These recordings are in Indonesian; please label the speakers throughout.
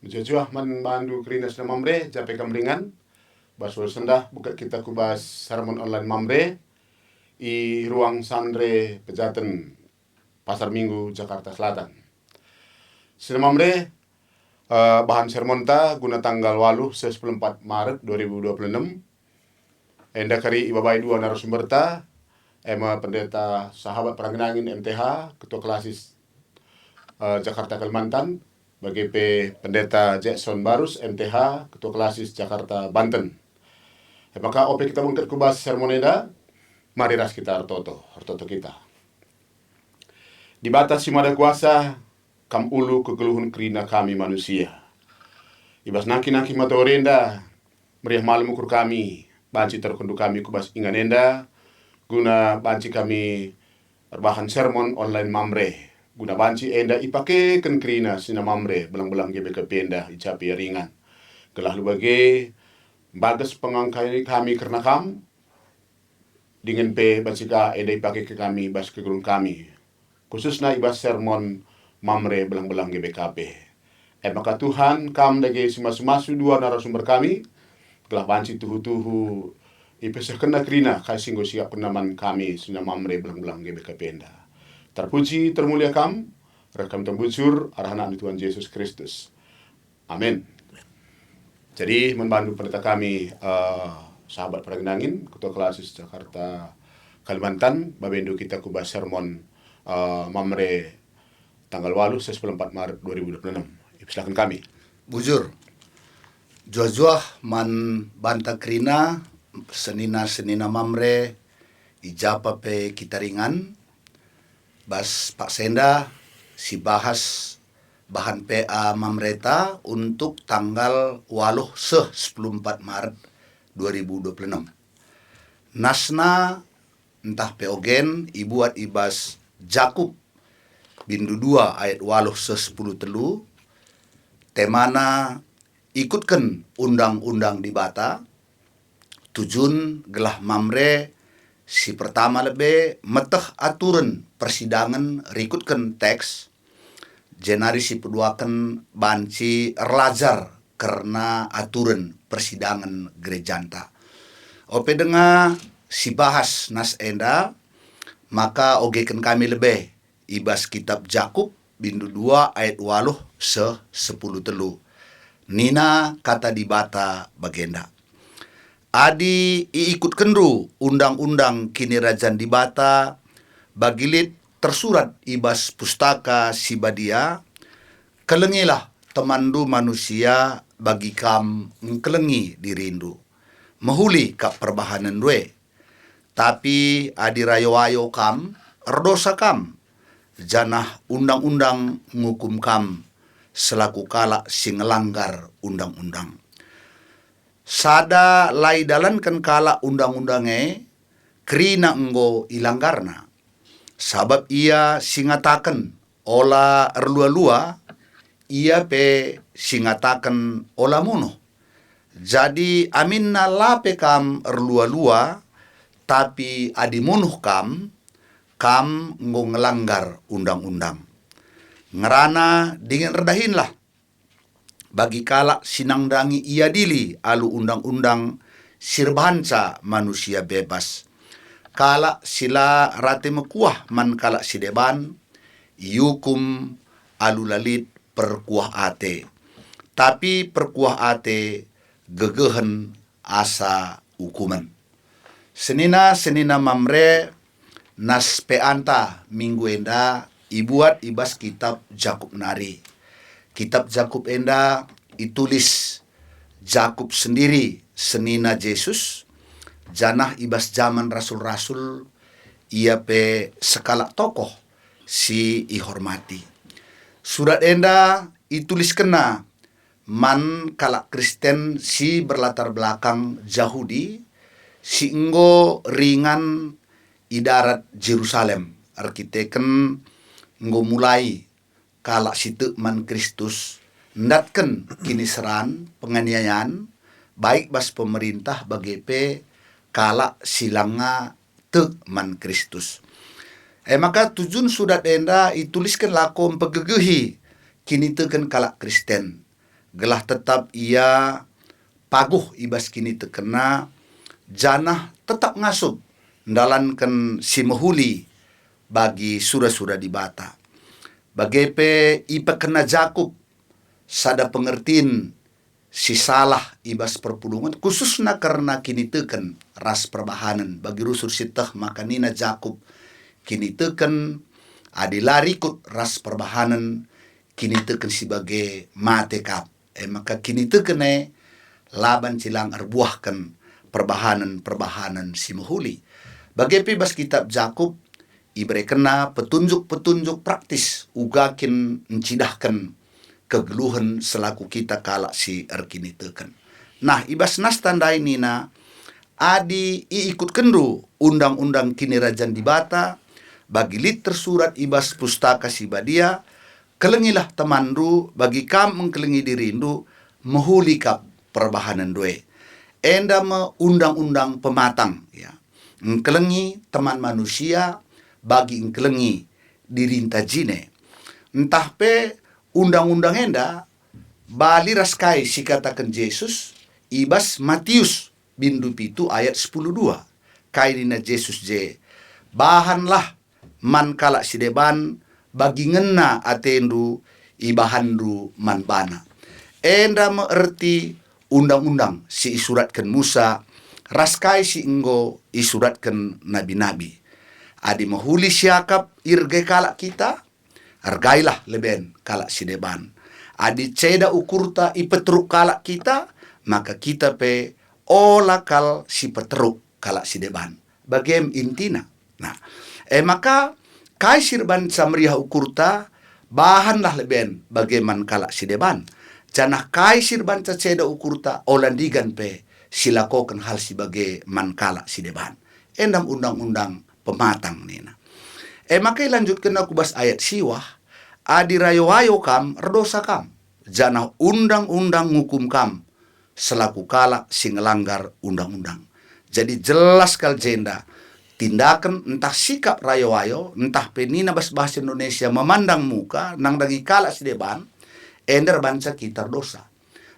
Speaker 1: Menjajah man mandu krinas na mamre jape kamringan baswal sendah buka kita kubas sermon online mamre i ruang Sandre Pejaten Pasar Minggu Jakarta Selatan. Sina mamre bahan sermon ta guna tanggal 24 Maret 2026. Enda kari ibabai dua narasumber ta ema pendeta sahabat Peranggenangin MTH Ketua Klasis Jakarta Kalimantan bagi pendeta Jackson Barus MTH Ketua Klasis Jakarta Banten. Maka ope kita mungkin kubas sermoneda mari ras kita hartoto kita. Di batas simada kuasa kam ulu kegeluhun kerina kami manusia. Ibas naki-naki matorenda meriah malam ukur kami banci terkundu kami kubas inganenda guna banci kami berbahan sermon online mamre guna banci enda ipake ken kerina sina mamre belang-belang gebe kependa icapi ringan gelah lu bage bagas pengangkai kami karena kam dengan pe bansika enda ipake ke kami bas ke gurun kami khususnya ibas sermon mamre belang-belang GBKP. Maka Tuhan kam dage simas-masu dua narasumber kami gelah banci tuhu-tuhu ipesah kena kerina kai singgo siap kenaman kami sina mamre belang-belang GBKP enda. Terpuji termulia kam rekam tembucur arahanan Tuhan Yesus Kristus. Amin. Jadi membantu pendeta kami sahabat Peranggenangin Ketua Klasis Jakarta Kalimantan babendo kita kubas sermon mamre tanggal 24 Maret 2026. Silakan kami.
Speaker 2: Bujur. Jua-jua man banta krina senina mamre ijapa pe kita ringan bas Pak Senda si bahas bahan PA mamreta untuk tanggal 14 Maret 2026. Nasna entah peogen ibuat ibas Jakub bindu 2 ayat 10 telu temana ikutkan undang-undang di bata tujun gelah mamre si pertama lebe meteh aturan persidangan rikutkan teks jenari si peduakan banci erlajar karena aturan persidangan gerejanta ope denga si bahas nas enda maka ogeken kami lebe ibas kitab Jakub bindu 2 ayat 10 telu. Nina kata di bata bagenda. Adi iikut kendu undang-undang kini rajan di bata bagilit tersurat ibas pustaka sibadia kelengilah temandu manusia bagi kam kelengi dirindu. Mahuli kap perbahanan dwe. Tapi adi rayo-ayo kam erdosa kam janah undang-undang ngukum kam selaku kala sing ngelanggar undang-undang. Sada lai dalankan kala undang-undange krina enggo ilanggarna. Sabab ia singatakan ola erlua-lua ia pe singatakan ola muno. Jadi aminna lape kam erlua-lua tapi adimunuh kam nggo ngelanggar undang-undang. Ngerana dengan redahinlah bagi kala sinangdangi ia dili alu undang-undang sirbanca manusia bebas. Kala sila rate mekuah man kala sideban yukum alu lalit perkuah ate. Tapi perkuah ate gegehen asa hukuman. Senina mamre nas peanta minggu enda ibuat ibas kitab Jakub nari. Kitab Jakub enda itulis Jakub sendiri senina Yesus janah ibas zaman rasul-rasul ia pe sekala tokoh si ihormati. Surat enda itulis kena man kala Kristen si berlatar belakang Yahudi si enggo ringan idarat Jerusalem arkiteken nggo mulai kala situ man Kristus ndatken kini seran penganiayaan baik bas pemerintah bagepe kala silanga te man Kristus. Maka tujun sudat enda ituliskan lakom pegegehi kini teken kala Kristen gelah tetap ia paguh ibas kini tekena janah tetap ngasup ndalankan si mehuli bagi sura-sura di bata. Bagepe ipa kena Jakub sada pengertiin si salah ibas perpulungan khususnya karena kini teken ras perbahanan bagi rusur sitah makanina Jakub kini teken adilarikut ras perbahanan kini teken sebagai matekap maka kini teken laban cilang arbuahkan perbahanan si mehuli bagepe bas kitab Jakub ibre kena petunjuk-petunjuk praktis ugakin mencidahkan kegeluhan selaku kita kalak si erkini teken. Nah, ibas nas tandai nina adi ikut kendu undang-undang kini rajan di bata bagi lit tersurat ibas pustaka si badia kelengilah temandu bagi kam mengkelengi dirindu mehuli kap perbahanan due. Enda me undang-undang pematang ya. Engkelengi teman manusia bagi engkelengi dirinta jine. Entah pe undang-undang enda bali raskai si katakan Yesus ibas Matius bindu pitu ayat 10:2. Kainina Yesus je bahanlah man kalak sideban bagi ngena atendu ibahandu man bana. Enda mengerti undang-undang si isuratkan Musa raskai si enggo isuratkan nabi-nabi. Adi mahuli siakap irge kalak kita hargailah leben kalak si deban. Adi ceda ukurta ipetruk kalak kita, maka kita pe olakal si petruk kalak si deban. Bagem intina. Nah, maka kai sirban samriah ukurta bahanlah leben bagaimana kalak si deban. Janah kai sirban ceda ukurta olandigan pe silakokan hal sebagai man kalak si deban. Endam undang-undang pematang nina. Makai lanjutkan aku bas ayat siwah. Adi rayo-ayo kam, redosa kam. Janah undang-undang ngukum kam. Selaku kalak si ngelanggar undang-undang. Jadi jelas kal jenda. Tindakan entah sikap rayo-ayo, entah penina bahasa Indonesia memandang muka, nang dagi kalak si deban, ender banca kita dosa.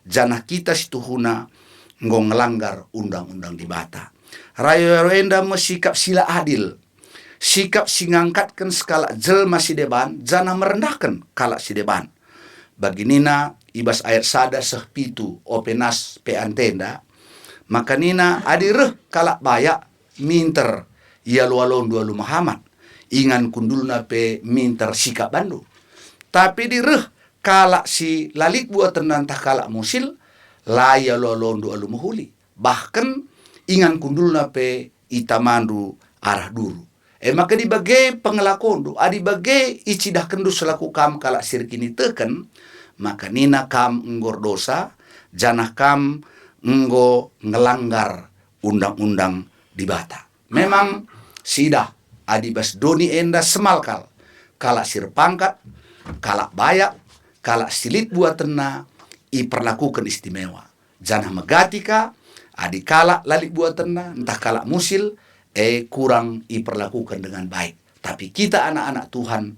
Speaker 2: Janah kita situhuna ngelanggar undang-undang di bata. Rayo-ayo enda mesikap sila adil. Sikap singangkatkan skala jelma si deban, jangan merendahkan kalak si deban. Bagi nina, ibas ayat sada sehpitu openas pe antenda, maka nina adireh kalak bayak minter ia lualon dua lu Muhammad. Ingan kundulna pe minter sikap bandu. Tapi direh kalak si lalik buat tenantah kalak musil, laya lualon dua lu muhuli. Bahkan ingan kundulna pe itamandu arah dulu. Maka di bagai pengelakondu, adi bagai icidah kendu selaku kam kalak sirkini teken, maka nina kam enggor dosa, janah kam enggo ngelanggar undang-undang di bata. Memang sidah adi bas doni enda semalkal, kalak sir pangkat, kalak bayak, kalak silit buat tena, iperlakukan istimewa. Janah megatika, adi kalak lalik buat tena, entah kalak musil, kurang diperlakukan dengan baik. Tapi kita anak-anak Tuhan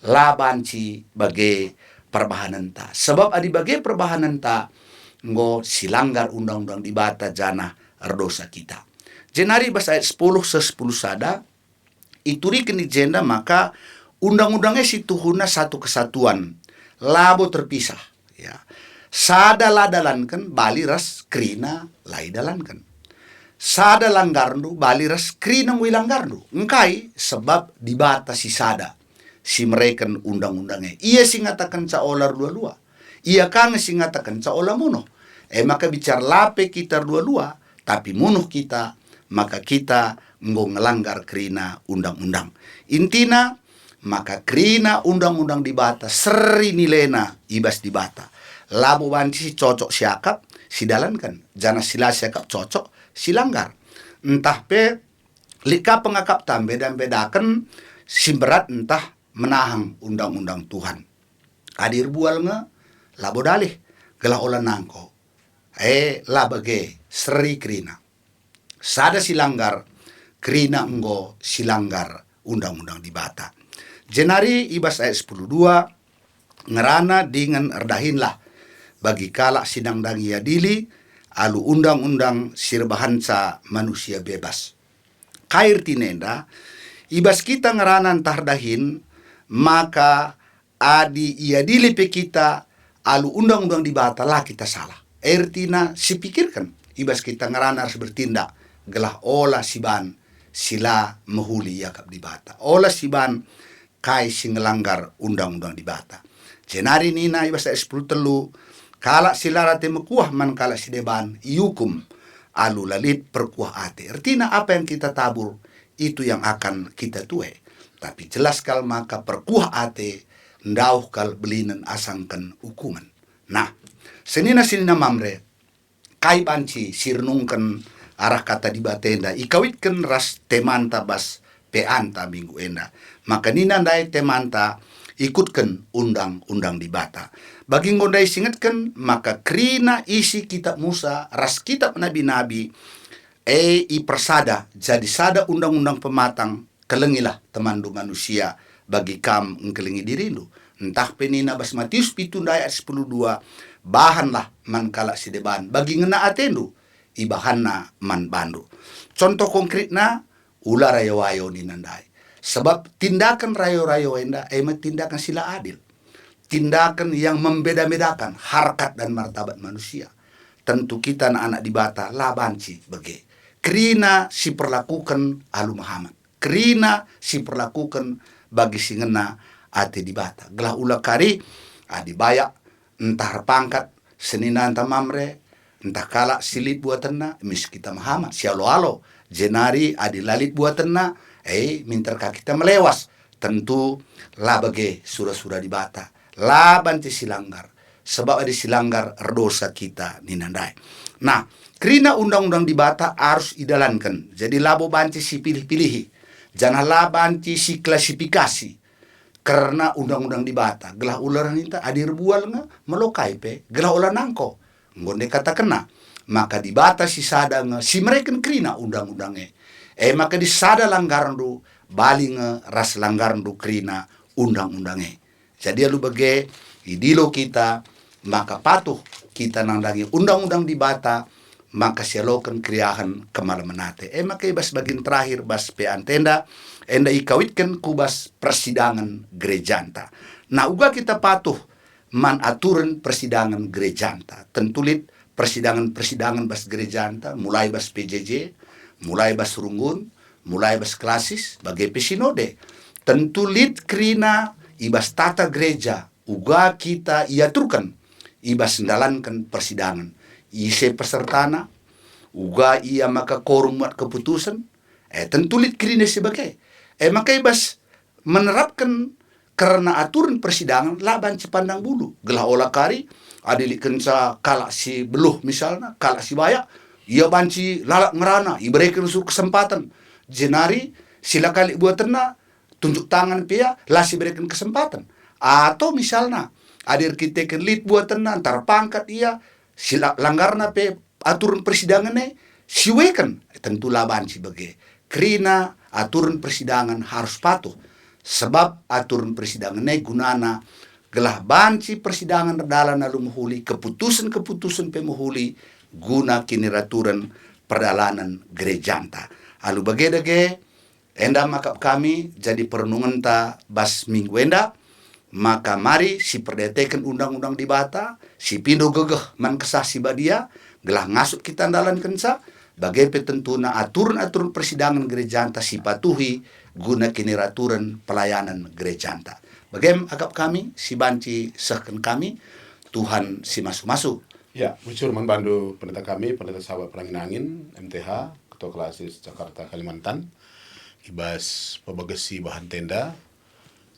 Speaker 2: labanci bagai perbahanan ta. Sebab adi bagai perbahanan ta ngo silanggar undang-undang di bata jana erdosa kita. Jenari bahasa ayat 10 sada ituri kini jenda maka undang-undangnya situhuna satu kesatuan labo terpisah ya. Sada ladalankan bali ras krina lai dalankan. Sada langgarnu baliras krinang wilanggarnu. Engkai sebab dibatasi sada. Si mereken undang-undangnya. Ia singatakan ca olar dua-dua. Ia kang singatakan ca ola munuh. Maka bicara lape kita dua-dua. Tapi munuh kita. Maka kita ngelanggar krina undang-undang. Intina maka krina undang-undang dibata. Seri nilena ibas dibata. Labu banci cocok siakap. Sidalankan. Jana sila siakap cocok. Silanggar. Entah pe lika pengakap tam beda-bedakan si berat entah menahang undang-undang Tuhan. Adir bual nge labo dalih gelah olah nangko. Labage seri krina. Sada silanggar krina enggo silanggar undang-undang di bata. Jenari ibas ayat 10:2 ngerana dengan erdahinlah bagi kalak sidang dangi adili, alu undang-undang sirbahansa manusia bebas. Kair tinenda, ibas kita ngeranan tardahin, maka adi iadili pe kita, alu undang-undang dibatalah kita salah. Ertina si pikirkan, ibas kita ngerana harus bertindak, gelah olah siban, sila mehuli yakap dibata. Olah siban, kai si ngelanggar undang-undang dibata. Jenari nina ibas 10 telu, kalak silara te mekuah man kalak si deban, iukum, alu lalit perkuah ate. Artinya apa yang kita tabur, itu yang akan kita tuai. Tapi jelas kal maka perkuah ate, ndauh kal belinan asangkan hukuman. Nah, senina mamre, kai banci sirnungkan arah kata di batenda, ikawitkan ras temanta bas peanta minggu enda. Maka nina ndai temanta ikutkan undang-undang di bata. Bagi ngondai singetkan, maka krina isi kitab Musa, ras kitab nabi-nabi, i persada, jadi sada undang-undang pematang, kelengilah temandu manusia, bagi kam engkelengi dirindu. Entah penina bas Matius pitunda ayat 10:2, bahanlah man kalak si deban, bagi ngena atendu, ibahanna man bandu. Contoh konkretna, ulah rayo-rayo ni nandai. Sebab tindakan rayo-rayo enda, tindakan sila adil. Tindakan yang membeda-bedakan harkat dan martabat manusia. Tentu kita anak-anak di bata lah banci bagi. Kerina si perlakukan alu Muhammad. Kerina si perlakukan bagi si ngena ate di bata. Gelah ulah kari adi bayak entah pangkat senina entah mamre entah kalak silit buatanna mis kita Muhammad sialo-alo jenari adi lalit buatanna minta kita melewas. Tentu lah bagi surah-surah di bata. Lah banci silanggar. Sebab ada silanggar dosa kita ninandai. Nah, kerina undang-undang di bata harus idalankan. Jadi labo banci si pilih-pilihi. Jangan lah banci si klasifikasi. Karena undang-undang di bata. Gelah ular ninta adir bual nga melokai pe. Gelah ular nangko. Ngonde kata kena. Maka di bata si sada nga si mereka kerina undang-undangnya. Maka di sada langgaran du bali nga ras langgaran du kerina undang-undangnya. Jadi lu bagi idilo kita maka patuh kita nandangi undang-undang di bata maka sialokan kriahan kemalamanate. Maka ibas bagian terakhir bas peantenda enda ikawitkan kubas persidangan gerejanta. Nah uga kita patuh man aturan persidangan gerejanta. Tentulit persidangan bas gerejanta mulai bas PJJ, mulai bas runggun, mulai bas klasis bagai pesinode. Tentulit krina ibas tata gereja uga kita iaturkan ibas sendalankan persidangan ise pesertana uga ia maka korum buat keputusan tentulit krine sebagai maka ibas menerapkan karena aturan persidangan laban cepandang bulu gelah olah kari adilikan sa kalak si beluh misalnya kalak si bayak ia banci lalak ngerana iberikan kesempatan jenari sila kali buat tenang tunjuk tangan pia lasi berikan kesempatan. Atau misalnya adir kita kelit buat tenan antar pangkat ia sila langgarna pe aturan persidangannya siwekan tentu laban sebagai kerina aturan persidangan harus patuh sebab aturan persidangannya gunana gelah banci persidangan dalam lalu muhuli keputusan pemuhuli guna kini raturan perdalanan gerejanta. Alu bagedage enda maka kami jadi perenungan ta bas minggu enda maka mari si perdetekan undang-undang di bata si pindo gegeh man kesah si badia gelah ngasut kita andalan kensa bagai petentuna aturan-aturan persidangan gerejanta si patuhi guna kini raturan pelayanan gerejanta. Bagaim agap kami si banci sehken kami Tuhan si masuk-masuk.
Speaker 1: Ya, muncul membantu pendeta kami, pendeta sahabat Perangin Angin, MTH, Ketua Klasis Jakarta Kalimantan. Ibas pabagasi bahan tenda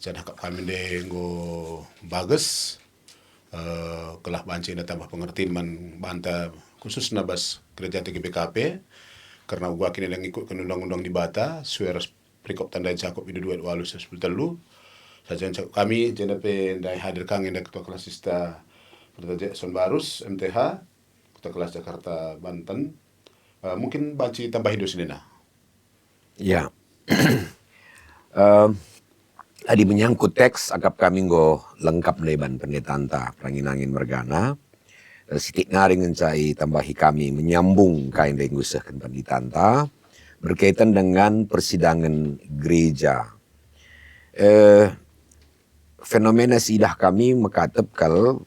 Speaker 1: jadi hakap kami nggo bagus kelah banci na tambah pengertian man banta khusus nabas gereja TGPKP karena gua kini yang ikutkan undang-undang di bata suara perikop tanda Jakob itu 2 walu 10 telu saja kami jenda pe ndai hadir kang enda ketua kelas sista pendeta Jackson Barus MTH ketua kelas Jakarta Banten mungkin banci tambah hidup sini
Speaker 3: Ya. Adi menyangkut teks agap kami go lengkap leban pendeta anta Perangin Angin Mergana sitik naring encai tambahi kami menyambung kain dengusahkan panditanta berkaitan dengan persidangan gereja. Fenomena sidah kami mekatep kalau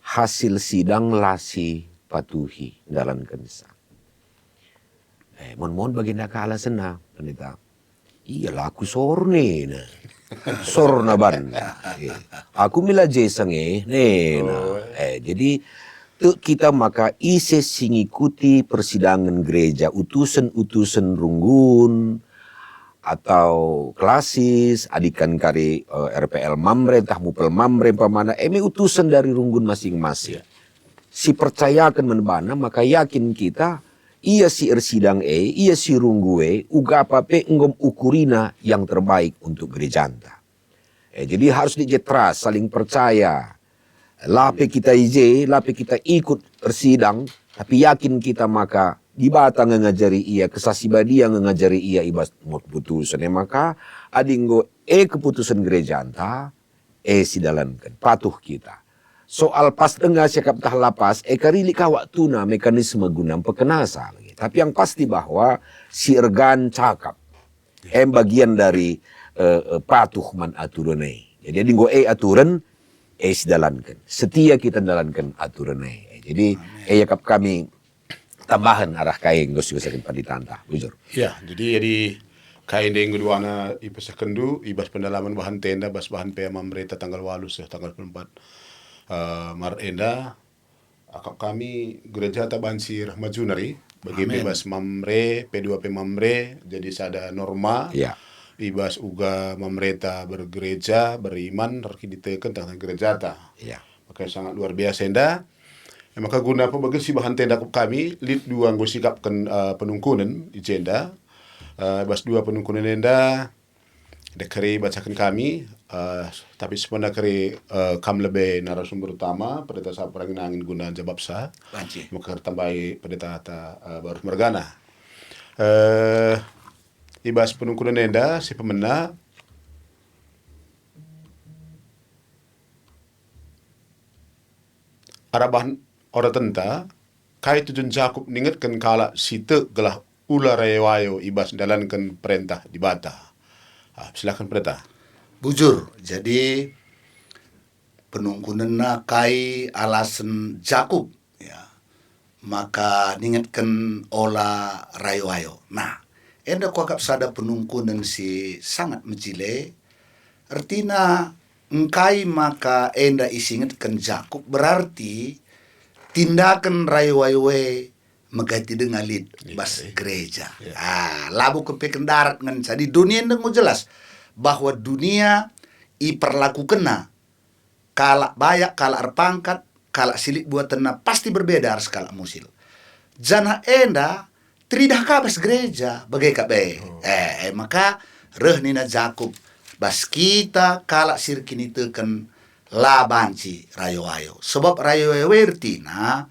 Speaker 3: hasil sidang lasi patuhi dalam kensa. Mon baginda kala sena pendeta. Iyalah aku sorne na. Sorna ban. Aku mila jesang jadi tu kita maka ise singikuti persidangan gereja utusan-utusan runggun atau klasis adikan kari RPL Mamre tah mupel Mamre pamana utusan dari runggun masing-masing. Si percayakan menbana maka yakin kita ia si ersidang ia si runggue uga apa-apa enggom ukurina yang terbaik untuk gerejanta. Jadi harus dijetras, saling percaya. Lape kita lape kita ikut tersidang, tapi yakin kita maka dibata ngajari ia, kesasibadia ngajari ia ibas mot putusan. Maka adinggo keputusan gerejanta, sidalankan, patuh kita. Soal pas tengah sikap tah lapas, karili waktu na mekanisme gunam pekenasa. Tapi yang pasti bahwa si ergan cakap, bagian dari patuh man aturanai. Jadi adinggo aturan, sidalankan. Setia kita dalankan aturanai. Jadi yakap kami tambahan arah kain gosip-gosipin panditanta, bujur.
Speaker 1: Ya, jadi kain yang kedua na ipesah kendu, ibas pendalaman bahan tenda, bas bahan pea mamreta tanggal 8 tanggal 4 Maret enda akap kami gereja tabansir majunari bagi bebas mamre P2P mamre jadi sada norma ibas uga mamreta bergereja beriman raki diteken tentang gereja ta maka sangat luar biasa enda maka guna apa bagi si bahan tenda kami lid dua nggo sikapkan penungkunan ijenda bas dua penungkunan enda dekari bacakan kami tapi sebenarnya kari kam lebih narasumber utama pendeta sa perangin angin guna jawab sa maka tambahi pendeta baru mergana ibas penungkunan enda si pemena arabahan ora tenta kai tujun Jakob ningetkan kala site gelah ular rewayo ibas dalankan perintah di bata. Silakan pendeta.
Speaker 2: Bujur, jadi penungkunan kai alasan Jakub ya. Maka ningatkan ola rayo-ayo. Nah, enda kuakap sada penungkunan si sangat menjile. Artinya engkai maka enda isingatkan Jakub berarti tindakan rayo-ayo megati dengan lid bas gereja. Labu kepekan darat ngan di dunia ndengu jelas bahwa dunia iperlaku kena kalak bayak, kalak erpangkat, kalak silik buat tenang pasti berbeda harus kalak musil. Jana enda tridah kabas gereja bagai kabe. Maka reh nina Jakub bas kita kalak sirkini teken la banci rayo-ayo. Sebab rayo-ayo ertina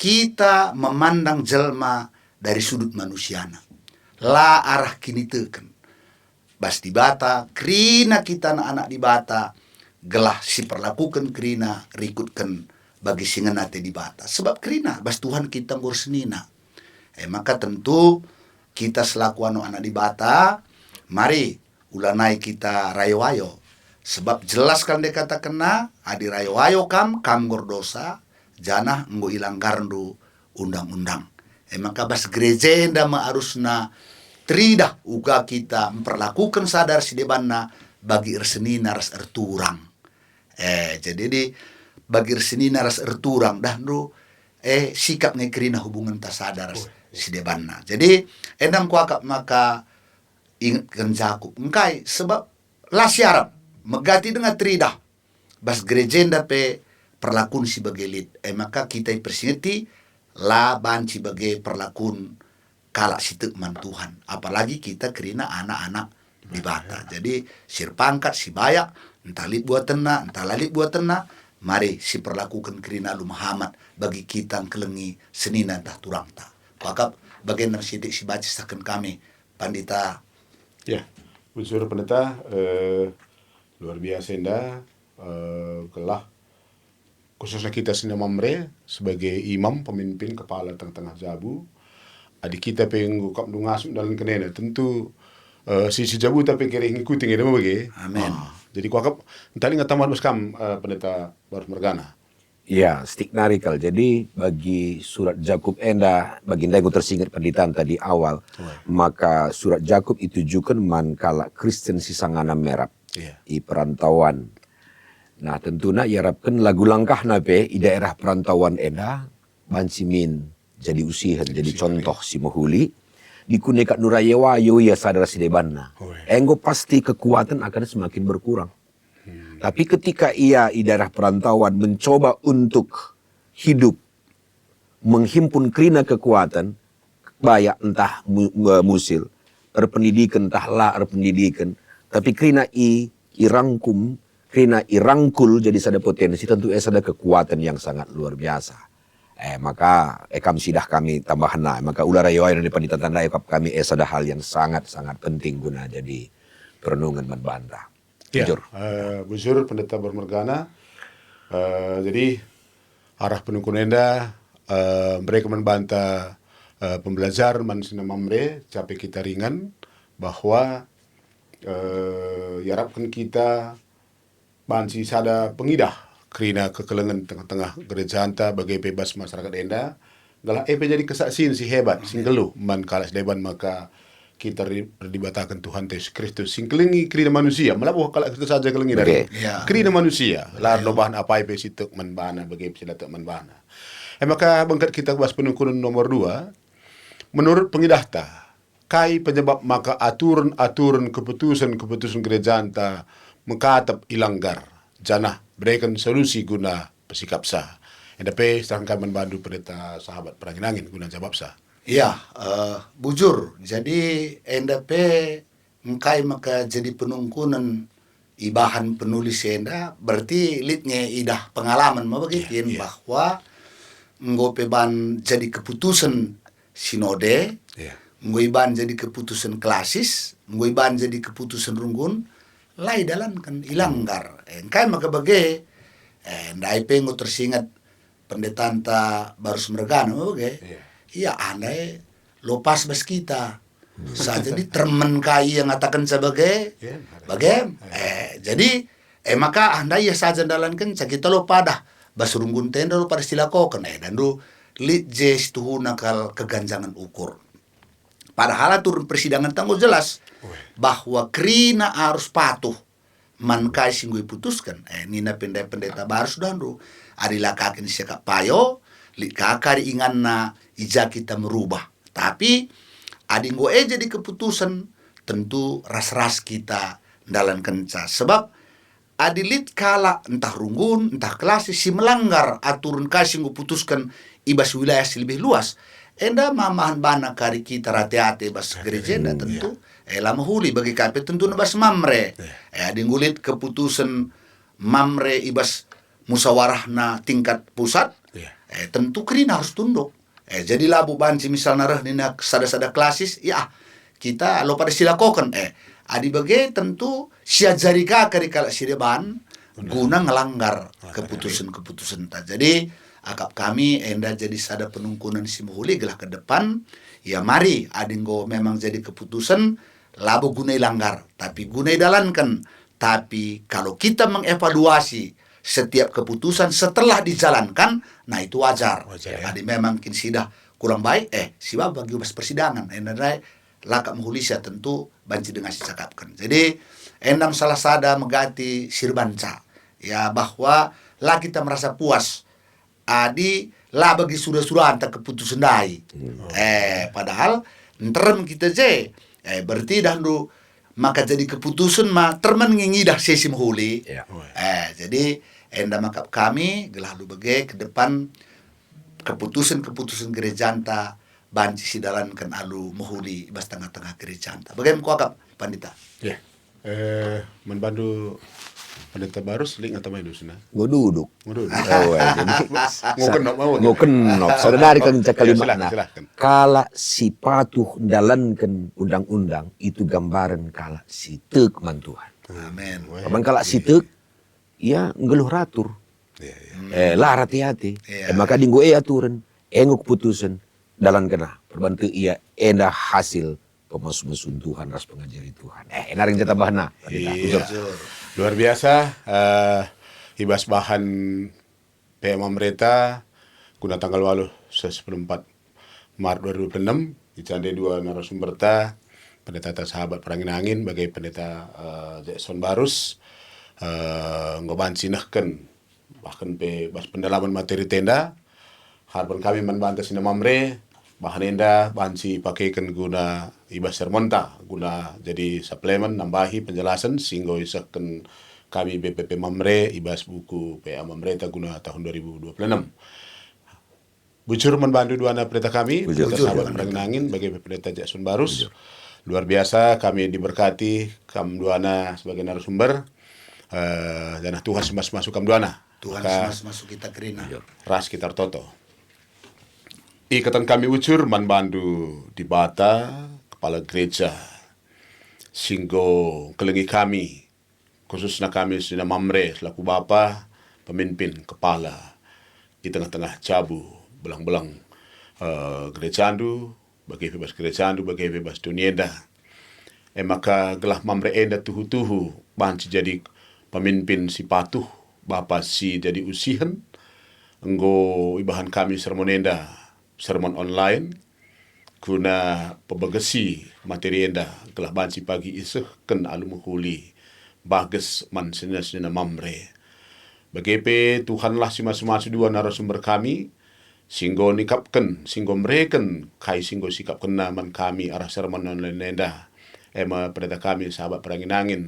Speaker 2: kita memandang jelma dari sudut manusiana. La arah kini teken. Bas di bata, krina kita anak-anak di bata, gelah si perlakukan krina, rikutkan bagi singenate di bata. Sebab krina, bas Tuhan kita ngurus senina. Maka tentu kita selaku anak-anak di bata, mari ulanai kita rayo-ayo. Sebab jelas kan dia kata kena, adi rayo-ayo kam gordosa, jana nggo ilang gardu undang-undang. Maka bas gereja enda harusna tridah uga kita memperlakukan sadar si debanna bagi erseni naras erturang. Jadi di bagi erseni naras erturang dah nu sikap ngekrina hubungan tak sadar si debanna. Jadi endam kuakap maka ingatkan Jakub engkai sebab lah syarat megati dengan tridah bas gereja enda pe perlakuan sebagai lid. Maka kita persingeti la banci sebagai perlakuan kalak situ man Tuhan. Apalagi kita kerina anak-anak di bata. Jadi sir pangkat si bayak entah lid buat tenang, entah lalit buat tenang. Mari si perlakukan kerina lu Muhammad bagi kita kelengi senina entah turang ta. Wakap bagian sidik si baca saken kami pandita.
Speaker 1: Ya, unsur pendeta luar biasa indah kelah khususnya kita sini Mamre sebagai imam, pemimpin, kepala tengah-tengah jabu, adik kita pengen kap ngasuk dalam kenena tentu sisi jabu tapi kira ngikuti ngene bagi.
Speaker 2: Amin.
Speaker 1: Jadi kuakap tadi ngataman uskam pendeta Barus Mergana.
Speaker 3: Ya, stigmarikal. Jadi bagi surat Jakub enda, bagi yang tersingkat penditaan tadi awal, maka surat Jakub itu juga mankala Kristen sisangana merap i perantauan. Nah tentunya iarapkan lagu langkah nape i daerah perantauan enda, bansimin jadi usihan, jadi contoh si Mohuli. Dikunekat nurayewa yo ya sadar si debanna. Enggo pasti kekuatan akan semakin berkurang. Tapi ketika ia di daerah perantauan mencoba untuk hidup, menghimpun kerina kekuatan, bayak entah musil, pendidikan entah la pendidikan, tapi kerina irangkum, kerina irangkul jadi sada potensi, tentu ada kekuatan yang sangat luar biasa. Maka ekam sidah kami tambahan lah, maka ulah rayuai dari pandita tanda ekap kami ada hal yang sangat-sangat penting guna jadi perenungan membantah.
Speaker 1: Bujur. Bujur pendeta Bermergana. Jadi arah penungkun enda mereka membantah pembelajar mansina Mamre capai kita ringan bahwa yarapkan kita bansi sada pengidah kerina kekelengan tengah-tengah gereja hanta bagi bebas masyarakat enda galah jadi kesaksian si hebat singgelu man kalas deban maka kita berdibatakan Tuhan Yesus Kristus sing kelengi kerina manusia melabuh kalau kita saja kelengi dari kerina manusia lar no bahan apa ipe situk manbana bagi silatuk manbana maka bangkat kita bahas penungkunan nomor 2 menurut pengidahta kai penyebab maka aturan-aturan keputusan gereja anta mengkatap ilanggar janah berikan solusi guna pesikap sah endape serangkai membantu pendeta sahabat perangin angin guna jawab sah.
Speaker 2: Ya, bujur. Jadi NDP engkai maka jadi penungkunan ibahan penulis enda berarti litnya idah pengalaman mabagitin bahwa ngopeban jadi keputusan sinode, ngoiban jadi keputusan klasis, ngoiban jadi keputusan runggun, lai dalan kan ilanggar. Engkai maka bagi ndai pengo tersingat pendeta anta Barus Mergana mabagai. Iya, andai lopas bas kita. Saja di termen kai yang ngatakan sebagai jadi maka andai ya saja dalankan kita lo pada bas runggun tenda lo pada silakokan dan do lit jes tuh nakal keganjangan ukur. Padahal turun persidangan tangguh jelas bahwa krina harus patuh man kai singgui putuskan nina pendeta Barus dandu adila kakin sekap payo lit kakari inganna ija kita merubah. Tapi adinggo jadi keputusan tentu ras-ras kita dalam kenca. Sebab adilit kala entah runggun, entah klasis si melanggar aturan kasih putuskan ibas wilayah si lebih luas. Enda mamahan bana kari kita rate-ate bas gereja tentu. Lama huli bagi KP tentu nabas Mamre. Adinggulit keputusan Mamre ibas musyawarah na tingkat pusat. Tentu kerina harus tunduk. Jadi labu banci misalnya nina sada-sada klasis, ya kita lo pada silakokan. Adi bagai tentu siajari kari kala sireban guna ngelanggar keputusan-keputusan ta. Jadi akap kami enda jadi sada penungkunan si Mohuli gelah ke depan. Ya mari adinggo memang jadi keputusan labu gunai langgar, tapi gunai dalankan. Tapi kalau kita mengevaluasi setiap keputusan setelah dijalankan, nah itu wajar. Jadi memang kinsidah kurang baik, siapa bagi ubas persidangan. Endai lakak Mohulisia tentu banci dengan sicakapkan. Jadi endam salah sada megati sirbanca. Ya bahwa lah kita merasa puas. Adi lah bagi sudah-sudah anta keputusan dai. Padahal nterem kita je. Berarti dahulu maka jadi keputusan termen ngingidah sesi Mohuli. Jadi enda makap kami gelalu bagai ke depan keputusan-keputusan gereja anta banci sidalankan alu Mohuli bas tengah-tengah gereja anta. Bagaimana kuakap pandita?
Speaker 1: Membantu pendeta Barus link atau main dusuna.
Speaker 3: Gue duduk. Jadi
Speaker 1: Ngokenop.
Speaker 3: saudara kan kalimat
Speaker 1: Silakan.
Speaker 3: kala si patuh dalankan undang-undang itu gambaran kala si teuk man Tuhan.
Speaker 2: Amin.
Speaker 3: Kapan kala si teuk ya ngeluh ratur. Lah hati-hati.
Speaker 2: Iya.
Speaker 3: Maka dinggo aturan, enguk putusan, dalan kena. Perbantu ia enda hasil pemasuk-masun Tuhan, ras pengajari Tuhan. Naring jatah bahana.
Speaker 1: Iya. Luar biasa. Hibas bahan PM Amreta guna tanggal 14 Maret 2026 dicandai dua narasumber ta pendeta sahabat perangin angin bagai pendeta Jackson Barus ngoban sinahkan bahkan pe bas pendalaman materi tenda harapan kami membantah sina mamre bahan enda bansi pakaikan guna ibas sermonta guna jadi suplemen nambahi penjelasan sehingga isahkan kami BPP Mamre ibas buku PA Mamreta guna tahun 2026. Bujur membantu dua anak pendeta kami, pendeta sahabat perangin angin bagi pendeta Jackson Barus. Luar biasa kami diberkati kam dua anak sebagai narasumber. Dan Tuhan masuk kam dua anak.
Speaker 2: Tuhan masuk kita kerina.
Speaker 1: Ras kita toto. Ikatan kami ucur membantu di Bata, kepala gereja. Singgo kelengi kami, khususnya kami sina Mamre selaku bapa, pemimpin, kepala di tengah-tengah cabu belang-belang gereja andu bagi bebas gereja andu bagi bebas dunia dah. Maka gelah Mamre enda tuhu-tuhu banci jadi pemimpin si patuh bapa si jadi usihan enggo ibahan kami sermon online guna pebegesi materi enda gelah banci pagi iseh ken alumuhuli bagus man sina Mamre. Bagi Tuhanlah si masing-masing dua narasumber kami singgo nikapkan, singgo mereken kai singgo sikap kena man kami arah sermon online enda. Pendeta kami sahabat perangin angin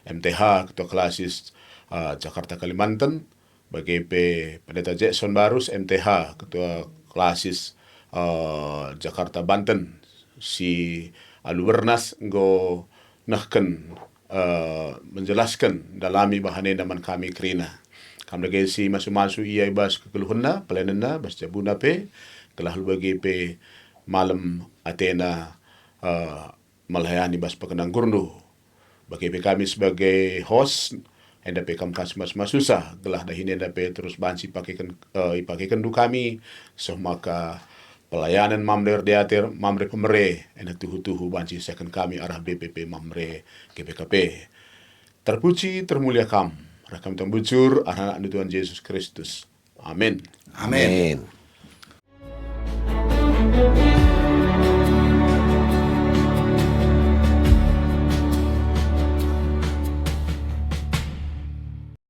Speaker 1: MTH Ketua Klasis Jakarta Kalimantan bagi pendeta Jackson Barus MTH Ketua Klasis Jakarta Banten si Alubernas go nahken menjelaskan dalami bahane daman kami kerina. Kam lagi si masu-masu ia ibas kekeluhunna, pelenena, bas jabuna pe, kelah lu bagi pe malam Athena melayani bas pekenang gurnu. Bagi pe kami sebagai host, enda pe kam kas mas-masusa, kelah dahin enda pe terus bansi pakaikan du kami, so maka pelayanan Mamre Diatir, Mamre Pemere, enda tuhu-tuhu bansi second kami arah BPP Mamre GPKP. Terpuji, termulia kam. Rakam tambujur anak-anak Tuhan Yesus Kristus. Amin.
Speaker 2: Amin.
Speaker 3: Amin.